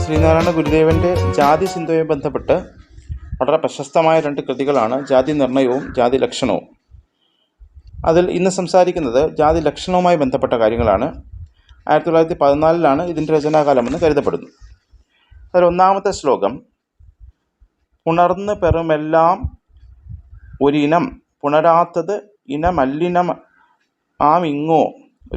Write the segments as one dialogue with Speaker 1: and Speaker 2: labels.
Speaker 1: ശ്രീനാരായണ ഗുരുദേവൻ്റെ ജാതി ചിന്തയുമായി ബന്ധപ്പെട്ട് വളരെ പ്രശസ്തമായ 2 കൃതികളാണ് ജാതി നിർണയവും ജാതി ലക്ഷണവും. അതിൽ ഇന്ന് സംസാരിക്കുന്നത് ജാതി ലക്ഷണവുമായി ബന്ധപ്പെട്ട കാര്യങ്ങളാണ്. 1914 ഇതിൻ്റെ രചനാകാലമെന്ന് കരുതപ്പെടുന്നു. അതിൽ ഒന്നാമത്തെ ശ്ലോകം, പുണർന്ന് പെറുമെല്ലാം ഒരിനം പുണരാത്തത് ഇനമല്ലിനം ആമിങ്ങോ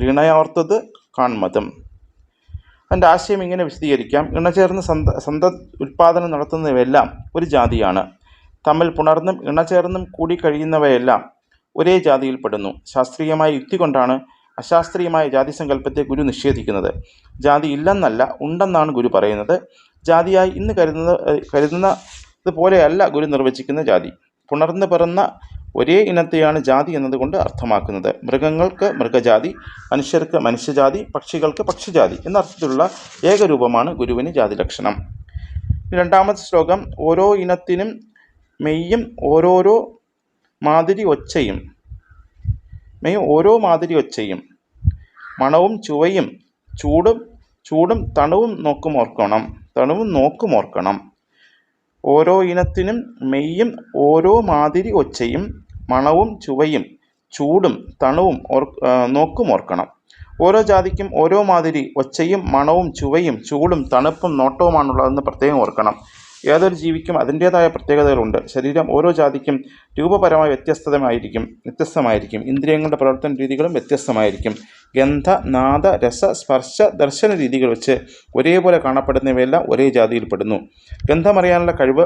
Speaker 1: ഋണയോർത്തത് കാൺമതും. അതിൻ്റെ ആശയം ഇങ്ങനെ വിശദീകരിക്കാം. ഇണചേർന്ന് ഉൽപ്പാദനം നടത്തുന്നവയെല്ലാം ഒരു ജാതിയാണ്. തമ്മിൽ പുണർന്നും ഇണചേർന്നും കൂടി കഴിയുന്നവയെല്ലാം ഒരേ ജാതിയിൽപ്പെടുന്നു. ശാസ്ത്രീയമായ യുക്തി കൊണ്ടാണ് അശാസ്ത്രീയമായ ജാതി സങ്കല്പത്തെ ഗുരു നിഷേധിക്കുന്നത്. ജാതി ഇല്ലെന്നല്ല, ഉണ്ടെന്നാണ് ഗുരു പറയുന്നത്. ജാതിയായി ഇന്ന് കരുതുന്നത് പോലെയല്ല ഗുരു നിർവചിക്കുന്ന ജാതി. പുണർന്ന് പിറന്ന ഒരേ ഇനത്തെയാണ് ജാതി എന്നതുകൊണ്ട് അർത്ഥമാക്കുന്നത്. മൃഗങ്ങൾക്ക് മൃഗജാതി, മനുഷ്യർക്ക് മനുഷ്യജാതി, പക്ഷികൾക്ക് പക്ഷിജാതി എന്നർത്ഥത്തിലുള്ള ഏകരൂപമാണ് ഗുരുവിന് ജാതി ലക്ഷണം. രണ്ടാമത്തെ ശ്ലോകം, ഓരോ ഇനത്തിനും മെയ്യും ഓരോ മാതിരി ഒച്ചയും മണവും ചുവയും ചൂടും തണുവും നോക്കുമോർക്കണം. ഓരോ ഇനത്തിനും മെയ്യും ഓരോ മാതിരി ഒച്ചയും മണവും ചുവയും ചൂടും തണുവും നോക്കുമോർക്കണം. ഓരോ ജാതിക്കും ഓരോ മാതിരി ഒച്ചയും മണവും ചുവയും ചൂടും തണുപ്പും നോട്ടവുമാണുള്ളതെന്ന് പ്രത്യേകം ഓർക്കണം. ഏതൊരു ജീവിക്കും അതിൻ്റേതായ പ്രത്യേകതകളുണ്ട്. ശരീരം ഓരോ ജാതിക്കും രൂപപരമായി വ്യത്യസ്തമായിരിക്കും. ഇന്ദ്രിയങ്ങളുടെ പ്രവർത്തന രീതികളും വ്യത്യസ്തമായിരിക്കും. ഗന്ധ, നാദ, രസ, സ്പർശ, ദർശന രീതികൾ വെച്ച് ഒരേപോലെ കാണപ്പെടുന്നവയെല്ലാം ഒരേ ജാതിയിൽപ്പെടുന്നു. ഗന്ധമറിയാനുള്ള കഴിവ്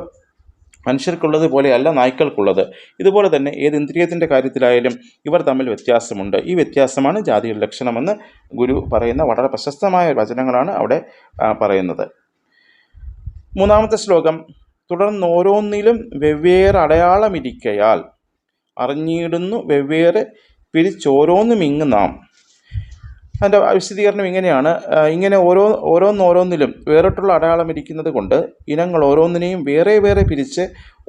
Speaker 1: മനുഷ്യർക്കുള്ളത് പോലെയല്ല നായ്ക്കൾക്കുള്ളത്. ഇതുപോലെ തന്നെ ഏത് ഇന്ദ്രിയത്തിൻ്റെ കാര്യത്തിലായാലും ഇവർ തമ്മിൽ വ്യത്യാസമുണ്ട്. ഈ വ്യത്യാസമാണ് ജാതിയുടെ ലക്ഷണമെന്ന് ഗുരു പറയുന്ന വളരെ പ്രശസ്തമായ വചനങ്ങളാണ് അവിടെ പറയുന്നത്. മൂന്നാമത്തെ ശ്ലോകം, തുടർന്ന് ഓരോന്നിലും വെവ്വേറെ അടയാളമിരിക്കയാൽ അറിഞ്ഞിടുന്നു വെവ്വേറെ പിരിച്ചോരോന്നുമിങ്ങ് നാം. അതിൻ്റെ വിശദീകരണം ഇങ്ങനെയാണ്. ഇങ്ങനെ ഓരോന്നിലും വേറിട്ടുള്ള അടയാളം ഇരിക്കുന്നത് കൊണ്ട് ഇനങ്ങൾ ഓരോന്നിനെയും വേറെ വേറെ പിരിച്ച്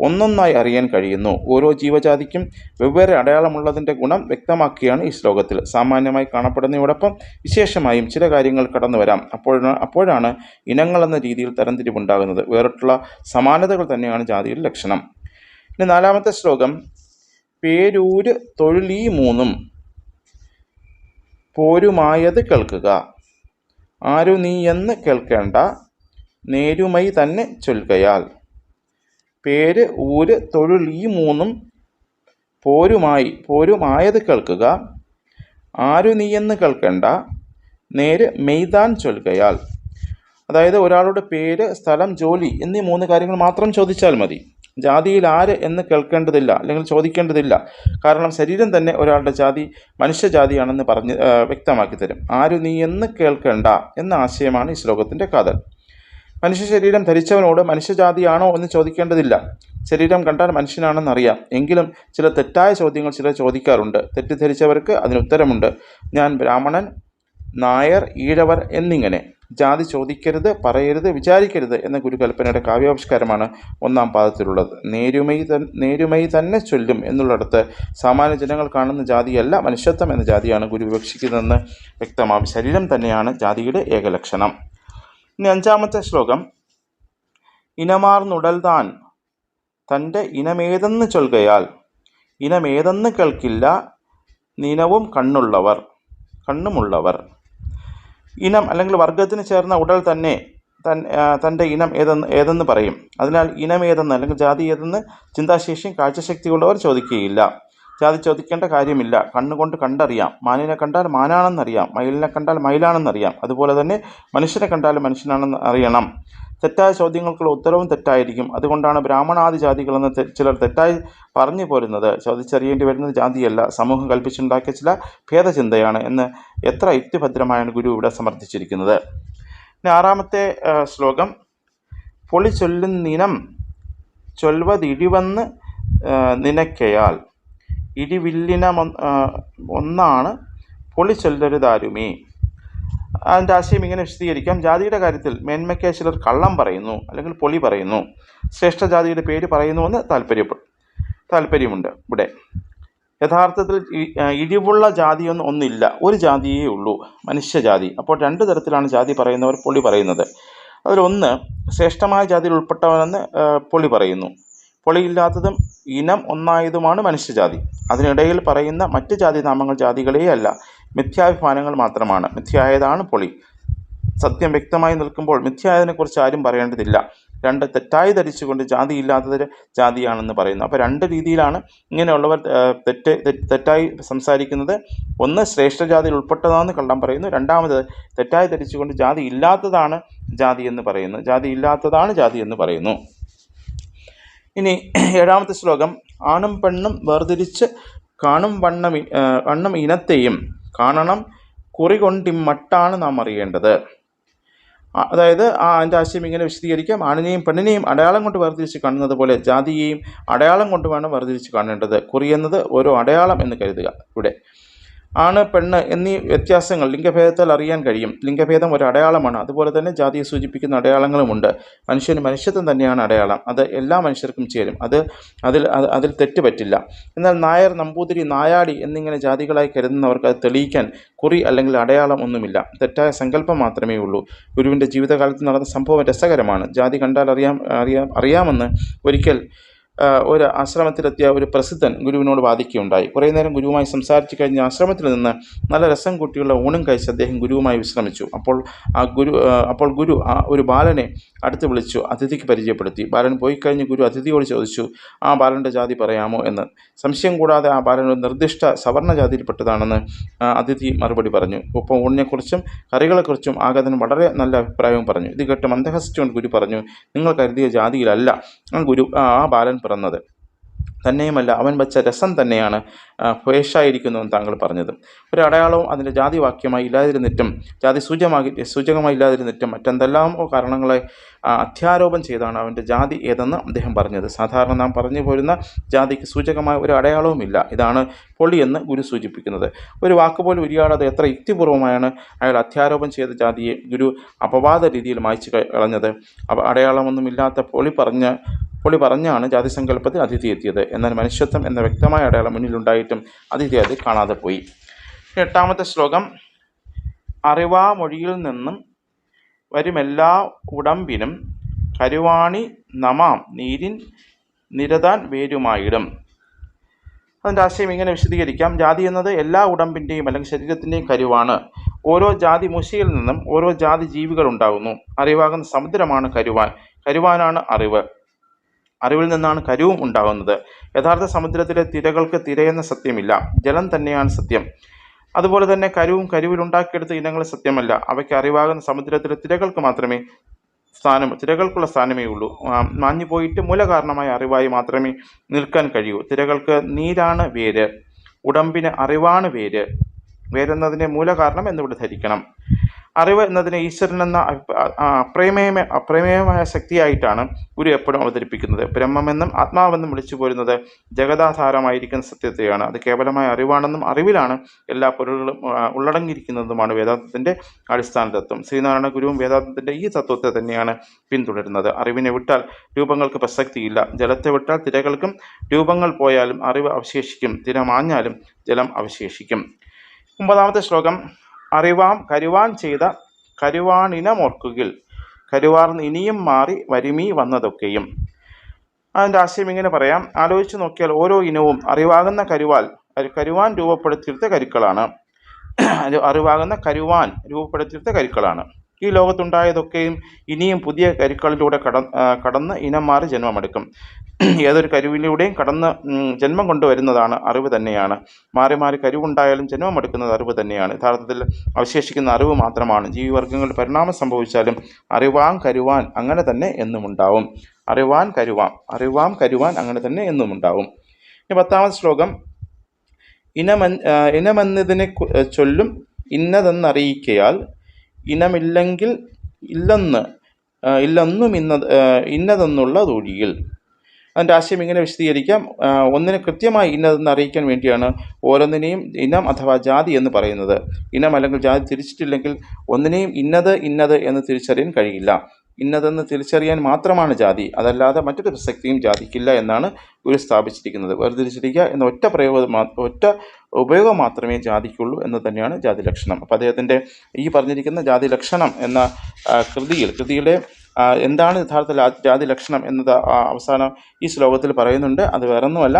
Speaker 1: ഒന്നൊന്നായി അറിയാൻ കഴിയുന്നു. ഓരോ ജീവജാതിക്കും വെവ്വേറെ അടയാളമുള്ളതിൻ്റെ ഗുണം വ്യക്തമാക്കിയാണ് ഈ ശ്ലോകത്തിൽ. സാമാന്യമായി കാണപ്പെടുന്നതോടൊപ്പം വിശേഷമായും ചില കാര്യങ്ങൾ കടന്നു വരാം. അപ്പോഴാണ് ഇനങ്ങളെന്ന രീതിയിൽ തരംതിരിവുണ്ടാകുന്നത്. വേറിട്ടുള്ള സമാനതകൾ തന്നെയാണ് ജാതിയുടെ ലക്ഷണം. ഇനി നാലാമത്തെ ശ്ലോകം, പേരൂര് തൊഴിലീ മൂന്നും പോരുമായത് കേൾക്കുക. ആരു നീ എന്ന് കേൾക്കേണ്ട നേരുമൈ തന്നെ ചൊൽകയാൽ. പേര്, ഊര്, തൊഴിൽ ഈ മൂന്നും പോരുമായത് കേൾക്കുക. ആരു നീ എന്ന് കേൾക്കേണ്ട നേര് മെയ്താൻ ചൊൽകയാൽ. അതായത് ഒരാളുടെ പേര്, സ്ഥലം, ജോലി എന്നീ 3 കാര്യങ്ങൾ മാത്രം ചോദിച്ചാൽ മതി. ജാതിയിൽ ആര് എന്ന് കേൾക്കേണ്ടതില്ല, അല്ലെങ്കിൽ ചോദിക്കേണ്ടതില്ല. കാരണം ശരീരം തന്നെ ഒരാളുടെ ജാതി മനുഷ്യജാതിയാണെന്ന് പറഞ്ഞ് വ്യക്തമാക്കി തരും. ആരു നീ എന്ന് കേൾക്കേണ്ട എന്ന ആശയമാണ് ഈ ശ്ലോകത്തിൻ്റെ കാതൽ. മനുഷ്യ ശരീരം ധരിച്ചവനോട് മനുഷ്യജാതിയാണോ എന്ന് ചോദിക്കേണ്ടതില്ല. ശരീരം കണ്ടാൽ മനുഷ്യനാണെന്നറിയാം. എങ്കിലും ചില തെറ്റായ ചോദ്യങ്ങൾ ചിലർ ചോദിക്കാറുണ്ട്. തെറ്റിദ്ധരിച്ചവർക്ക് അതിനുത്തരമുണ്ട്. ഞാൻ ബ്രാഹ്മണൻ, നായർ, ഈഴവർ എന്നിങ്ങനെ. ജാതി ചോദിക്കരുത്, പറയരുത്, വിചാരിക്കരുത് എന്ന ഗുരുകൽപ്പനയുടെ കാവ്യാവിഷ്കാരമാണ് 1-ാം പാദത്തിലുള്ളത്. നേരുമൈ തന്നെ ചൊല്ലും എന്നുള്ളിടത്ത് സാമാന്യ ജനങ്ങൾ കാണുന്ന ജാതിയല്ല മനുഷ്യത്വം എന്ന ജാതിയാണ് ഗുരു വിവക്ഷിക്കുന്നതെന്ന് വ്യക്തമാവും. ശരീരം തന്നെയാണ് ജാതിയുടെ ഏകലക്ഷണം. ഇനി 5-ാമത്തെ ശ്ലോകം, ഇനമാർന്നുടൽതാൻ തൻ്റെ ഇനമേതെന്ന് ചൊൽകയാൽ ഇനമേതെന്ന് കേൾക്കില്ല നിനവും കണ്ണുമുള്ളവർ. ഇനം അല്ലെങ്കിൽ വർഗത്തിന് ചേർന്ന ഉടൽ തന്നെ തൻ്റെ ഇനം ഏതെന്ന് പറയും. അതിനാൽ ഇനമേതെന്ന് അല്ലെങ്കിൽ ജാതി ഏതെന്ന് ചിന്താശേഷിയും കാഴ്ചശക്തിയുള്ളവർ ചോദിക്കുകയില്ല. ജാതി ചോദിക്കേണ്ട കാര്യമില്ല. കണ്ണുകൊണ്ട് കണ്ടറിയാം. മാനിനെ കണ്ടാൽ മാനാണെന്നറിയാം, മയിലിനെ കണ്ടാൽ മയിലാണെന്നറിയാം. അതുപോലെ തന്നെ മനുഷ്യനെ കണ്ടാൽ മനുഷ്യനാണെന്ന് അറിയണം. തെറ്റായ ചോദ്യങ്ങൾക്കുള്ള ഉത്തരവും തെറ്റായിരിക്കും. അതുകൊണ്ടാണ് ബ്രാഹ്മണാദി ജാതികളെന്ന് ചിലർ തെറ്റായി പറഞ്ഞു പോരുന്നത്. ചോദിച്ചറിയേണ്ടി വരുന്നത് ജാതിയല്ല, സമൂഹം കൽപ്പിച്ചുണ്ടാക്കിയ ചില ഭേദചിന്തയാണ് എന്ന് എത്ര യുക്തിഭദ്രമായാണ് ഗുരു ഇവിടെ സമർത്ഥിച്ചിരിക്കുന്നത്. ഇനി 6-ാമത്തെ ശ്ലോകം, പൊളി ചൊല്ലുന്നിനം ചൊൽവതിടിവന്ന് നിനക്കയാൽ ഇടിവില്ലിന ഒന്നാണ് പൊളി ചൊല്ലരുതാരുമേ. അതിൻ്റെ ആശയം ഇങ്ങനെ വിശദീകരിക്കാം. ജാതിയുടെ കാര്യത്തിൽ മേന്മയ്ക്കായി ചിലർ കള്ളം പറയുന്നു, അല്ലെങ്കിൽ പൊളി പറയുന്നു. ശ്രേഷ്ഠജാതിയുടെ പേര് പറയുന്നുവെന്ന് താല്പര്യമുണ്ട് ഇവിടെ. യഥാർത്ഥത്തിൽ ഇടിവുള്ള ഒന്നില്ല, ഒരു ജാതിയേ ഉള്ളൂ, മനുഷ്യജാതി. അപ്പോൾ 2 തരത്തിലാണ് ജാതി പറയുന്നവർ പൊളി പറയുന്നത്. അതിലൊന്ന് ശ്രേഷ്ഠമായ ജാതിയിൽ ഉൾപ്പെട്ടവനെന്ന് പൊളി പറയുന്നു. പൊളിയില്ലാത്തതും ഇനം ഒന്നായതുമാണ് മനുഷ്യജാതി. അതിനിടയിൽ പറയുന്ന മറ്റ് ജാതി നാമങ്ങൾ ജാതികളേ അല്ല, മിഥ്യാഭിമാനങ്ങൾ മാത്രമാണ്. മിഥ്യയായതാണ് പൊളി. സത്യം വ്യക്തമായി നിൽക്കുമ്പോൾ മിഥ്യയായതിനെക്കുറിച്ച് ആരും പറയേണ്ടതില്ല. 2, തെറ്റായി ധരിച്ചുകൊണ്ട് ജാതിയില്ലാത്തത് ജാതിയാണെന്ന് പറയുന്നു. അപ്പോൾ 2 രീതിയിലാണ് ഇങ്ങനെയുള്ളവർ തെറ്റായി സംസാരിക്കുന്നത്. ഒന്ന്, ശ്രേഷ്ഠജാതിയിൽ ഉൾപ്പെട്ടതാണെന്ന് കള്ളം പറയുന്നു. രണ്ടാമത്, തെറ്റായി ധരിച്ചുകൊണ്ട് ജാതി ഇല്ലാത്തതാണ് ജാതി എന്ന് പറയുന്നു. ജാതി ഇല്ലാത്തതാണ് ജാതി എന്ന് പറയുന്നു. ഇനി 7ാമത്തെ ശ്ലോകം. ആണും പെണ്ണും വേർതിരിച്ച് കാണും വണ്ണം ഇനത്തെയും കാണണം കുറികൊണ്ടിമ്മട്ടാണ് നാം അറിയേണ്ടത്. അതായത് അതിൻ്റെ ആശയം ഇങ്ങനെ വിശദീകരിക്കാം. ആണിനെയും പെണ്ണിനെയും അടയാളം കൊണ്ട് വേർതിരിച്ച് കാണുന്നത് പോലെ ജാതിയെയും അടയാളം കൊണ്ട് വേണം വേർതിരിച്ച് കാണേണ്ടത്. കുറി എന്നത് ഓരോ അടയാളം എന്ന് കരുതുക. ഇവിടെ ആണ്, പെണ്ണ് എന്നീ വ്യത്യാസങ്ങൾ ലിംഗഭേദത്താൽ അറിയാൻ കഴിയും. ലിംഗഭേദം ഒരു അടയാളമാണ്. അതുപോലെ തന്നെ ജാതിയെ സൂചിപ്പിക്കുന്ന അടയാളങ്ങളുമുണ്ട്. മനുഷ്യന് മനുഷ്യത്വം തന്നെയാണ് അടയാളം. അത് എല്ലാ മനുഷ്യർക്കും ചേരും. അതിൽ തെറ്റ് പറ്റില്ല. എന്നാൽ നായർ, നമ്പൂതിരി, നായാടി എന്നിങ്ങനെ ജാതികളായി കരുതുന്നവർക്ക് അത് തെളിയിക്കാൻ കുറി അല്ലെങ്കിൽ അടയാളം ഒന്നുമില്ല. തെറ്റായ സങ്കല്പം മാത്രമേ ഉള്ളൂ. ഗുരുവിൻ്റെ ജീവിതകാലത്ത് നടന്ന സംഭവം രസകരമാണ്. ജാതി കണ്ടാൽ അറിയാമെന്ന് ഒരിക്കൽ ഒരു ആശ്രമത്തിലെത്തിയ ഒരു പ്രസിദ്ധൻ ഗുരുവിനോട് വാദിക്കുകയുണ്ടായി. കുറേ നേരം ഗുരുവുമായി സംസാരിച്ചു കഴിഞ്ഞ് ആശ്രമത്തിൽ നിന്ന് നല്ല രസം കൂട്ടിയുള്ള ഊണും കഴിച്ച് അദ്ദേഹം ഗുരുവുമായി വിശ്രമിച്ചു. അപ്പോൾ ഗുരു ഒരു ബാലനെ അടുത്ത് വിളിച്ചു അതിഥിക്ക് പരിചയപ്പെടുത്തി. ബാലൻ പോയി കഴിഞ്ഞ് ഗുരു അതിഥിയോട് ചോദിച്ചു, ആ ബാലൻ്റെ ജാതി പറയാമോ എന്ന്. സംശയം കൂടാതെ ആ ബാലൻ ഒരു നിർദ്ദിഷ്ട സവർണ ജാതിയിൽപ്പെട്ടതാണെന്ന് അതിഥി മറുപടി പറഞ്ഞു. ഒപ്പം ഊണിനെക്കുറിച്ചും കറികളെക്കുറിച്ചും ആഗതൻ വളരെ നല്ല അഭിപ്രായവും പറഞ്ഞു. ഇത് കേട്ട് മന്ദഹസിച്ചുകൊണ്ട് ഗുരു പറഞ്ഞു, നിങ്ങൾ കരുതിയ ജാതിയിലല്ല ആ ബാലൻ പിറന്നത്. തന്നെയുമല്ല, അവൻ വച്ച രസം തന്നെയാണ് ഭേഷായിരിക്കുന്നുവെന്ന് താങ്കൾ പറഞ്ഞത്. ഒരു അടയാളവും അതിൻ്റെ ജാതിവാക്യമായി ഇല്ലാതിരുന്നിട്ടും ജാതി സൂചകമായി ഇല്ലാതിരുന്നിട്ടും മറ്റെന്തെല്ലാമോ കാരണങ്ങളെ അധ്യാരോപം ചെയ്താണ് അവൻ്റെ ജാതി ഏതെന്ന് അദ്ദേഹം പറഞ്ഞത്. സാധാരണ നാം പറഞ്ഞു പോരുന്ന ജാതിക്ക് സൂചകമായ ഒരു അടയാളവുമില്ല. ഇതാണ് പൊളി എന്ന് ഗുരു സൂചിപ്പിക്കുന്നത്. ഒരു വാക്കുപോലും ഉരിയാടാതെ എത്ര യുക്തിപൂർവമായാണ് അയാൾ അധ്യാരോപം ചെയ്ത ജാതിയെ ഗുരു അപവാദ രീതിയിൽ മായ്ച്ചു കളഞ്ഞത്. അടയാളമൊന്നുമില്ലാത്ത പൊളി പറഞ്ഞാണ് ജാതിസങ്കല്പത്തിൽ അതിഥി എത്തിയത്. എന്നാൽ മനുഷ്യത്വം എന്ന വ്യക്തമായ അടയാളം മുന്നിലുണ്ടായിട്ടും അതിഥി അത് കാണാതെ പോയി. 8ാമത്തെ ശ്ലോകം. അറിവാമൊഴിയിൽ നിന്നും വരുമെല്ലാ ഉടമ്പിനും കരുവാണി നമാം നീരിൻ നിരതാൻ വേരുമായിടും. അതിൻ്റെ ആശയം ഇങ്ങനെ വിശദീകരിക്കാം. ജാതി എന്നത് എല്ലാ ഉടമ്പിൻ്റെയും അല്ലെങ്കിൽ ശരീരത്തിൻ്റെയും കരുവാണ്. ഓരോ ജാതി മുശിയിൽ നിന്നും ഓരോ ജാതി ജീവികൾ ഉണ്ടാകുന്നു. അറിവാകുന്ന സമുദ്രമാണ് കരുവാൻ. കരുവാനാണ് അറിവ്. അറിവിൽ നിന്നാണ് കരുവും ഉണ്ടാകുന്നത്. യഥാർത്ഥ സമുദ്രത്തിലെ തിരകൾക്ക് തിരയെന്ന സത്യമില്ല. ജലം തന്നെയാണ് സത്യം. അതുപോലെ തന്നെ കരുവിലുണ്ടാക്കിയെടുത്ത ഇനങ്ങൾ സത്യമല്ല. അവയ്ക്ക് അറിവാകുന്ന സമുദ്രത്തിലെ തിരകൾക്കുള്ള സ്ഥാനമേ ഉള്ളൂ. മാഞ്ഞു പോയിട്ട് മൂല കാരണമായ അറിവായി മാത്രമേ നിൽക്കാൻ കഴിയൂ. തിരകൾക്ക് നീരാണ് വേര്, ഉടമ്പിന് അറിവാണ് വേരെന്നതിൻ്റെ മൂലകാരണം എന്നിവിടെ ധരിക്കണം. അറിവ് എന്നതിനെ ഈശ്വരൻ എന്ന അപ്രമേയമായ ശക്തിയായിട്ടാണ് ഗുരു എപ്പോഴും അവതരിപ്പിക്കുന്നത്. ബ്രഹ്മമെന്നും ആത്മാവെന്നും വിളിച്ചു പോരുന്നത് ജഗതാധാരമായിരിക്കുന്ന സത്യത്തെയാണ്. അത് കേവലമായ അറിവാണെന്നും അറിവിലാണ് എല്ലാ പൊരുളുകളും ഉള്ളടങ്ങിയിരിക്കുന്നതുമാണ് വേദാന്തത്തിൻ്റെ അടിസ്ഥാന തത്വം. ശ്രീനാരായണ ഗുരുവും വേദാന്തത്തിൻ്റെ ഈ തത്വത്തെ തന്നെയാണ് പിന്തുടരുന്നത്. അറിവിനെ വിട്ടാൽ രൂപങ്ങൾക്ക് പ്രസക്തിയില്ല. ജലത്തെ വിട്ടാൽ തിരകൾക്കും രൂപങ്ങൾ പോയാലും അറിവ് അവശേഷിക്കും. തിര മാഞ്ഞാലും ജലം അവശേഷിക്കും. 9ാമത്തെ ശ്ലോകം. അറിവാം കരുവാൻ ചെയ്ത കരുവാണിനമോർക്കുകിൽ കരുവാർന്ന് ഇനിയും മാറി വരുമീ വന്നതൊക്കെയും. അതിൻ്റെ ആശയം ഇങ്ങനെ പറയാം. ആലോചിച്ച് നോക്കിയാൽ ഓരോ ഇനവും അറിവാകുന്ന കരുവാൻ രൂപപ്പെടുത്തിയെടുത്ത കരുക്കളാണ്. ഈ ലോകത്തുണ്ടായതൊക്കെയും ഇനിയും പുതിയ കരുക്കളിലൂടെ കടന്ന് ഇനം മാറി ജന്മമെടുക്കും. ഏതൊരു കരുവിലൂടെയും കടന്ന് ജന്മം കൊണ്ടുവരുന്നതാണ് അറിവ് തന്നെയാണ്. മാറി മാറി കരുവുണ്ടായാലും ജന്മമെടുക്കുന്നത് അറിവ് തന്നെയാണ്. യഥാർത്ഥത്തിൽ അവശേഷിക്കുന്ന അറിവ് മാത്രമാണ്. ജീവിവർഗങ്ങളിൽ പരിണാമം സംഭവിച്ചാലും അറിവാം കരുവാൻ അങ്ങനെ തന്നെ എന്നുമുണ്ടാവും. അറിവാം കരുവാൻ അങ്ങനെ തന്നെ എന്നുമുണ്ടാവും. 10ാമത്തെ ശ്ലോകം. ഇനമെന്നതിനെ ചൊല്ലും ഇന്നതെന്നറിയിക്കയാൽ ഇനമില്ലെങ്കിൽ ഇല്ലെന്നും ഇന്നതെന്നുള്ള തൊഴിയിൽ. അതിൻ്റെ ആശയം ഇങ്ങനെ വിശദീകരിക്കാം. ഒന്നിനെ കൃത്യമായി ഇന്നതെന്ന് അറിയിക്കാൻ വേണ്ടിയാണ് ഓരോന്നിനെയും ഇനം അഥവാ ജാതി എന്ന് പറയുന്നത്. ഇനം അല്ലെങ്കിൽ ജാതി തിരിച്ചിട്ടില്ലെങ്കിൽ ഒന്നിനെയും ഇന്നത് എന്ന് തിരിച്ചറിയാൻ കഴിയില്ല. ഇന്നതെന്ന് തിരിച്ചറിയാൻ മാത്രമാണ് ജാതി, അതല്ലാതെ മറ്റൊരു പ്രസക്തിയും ജാതിക്കില്ല എന്നാണ് ഗുരു സ്ഥാപിച്ചിരിക്കുന്നത്. വേർതിരിച്ചിരിക്കുക എന്ന ഒറ്റ ഉപയോഗം മാത്രമേ ജാതിക്കുള്ളൂ എന്ന് തന്നെയാണ് ജാതി ലക്ഷണം. അപ്പോൾ അദ്ദേഹത്തിൻ്റെ ഈ പറഞ്ഞിരിക്കുന്ന ജാതി ലക്ഷണം എന്ന കൃതിയുടെ എന്താണ് യഥാർത്ഥ ജാതി ലക്ഷണം എന്നത് അവസാനം ഈ ശ്ലോകത്തിൽ പറയുന്നുണ്ട്. അത് വേറൊന്നുമല്ല,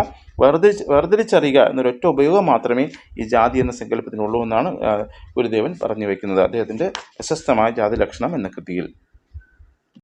Speaker 1: വേർതിരിച്ചറിയുക എന്നൊരൊറ്റ ഉപയോഗം മാത്രമേ ഈ ജാതി എന്ന സങ്കല്പത്തിനുള്ളൂ എന്നാണ് ഗുരുദേവൻ പറഞ്ഞു വയ്ക്കുന്നത് അദ്ദേഹത്തിൻ്റെ പ്രശസ്തമായ ജാതി ലക്ഷണം എന്ന കൃതിയിൽ.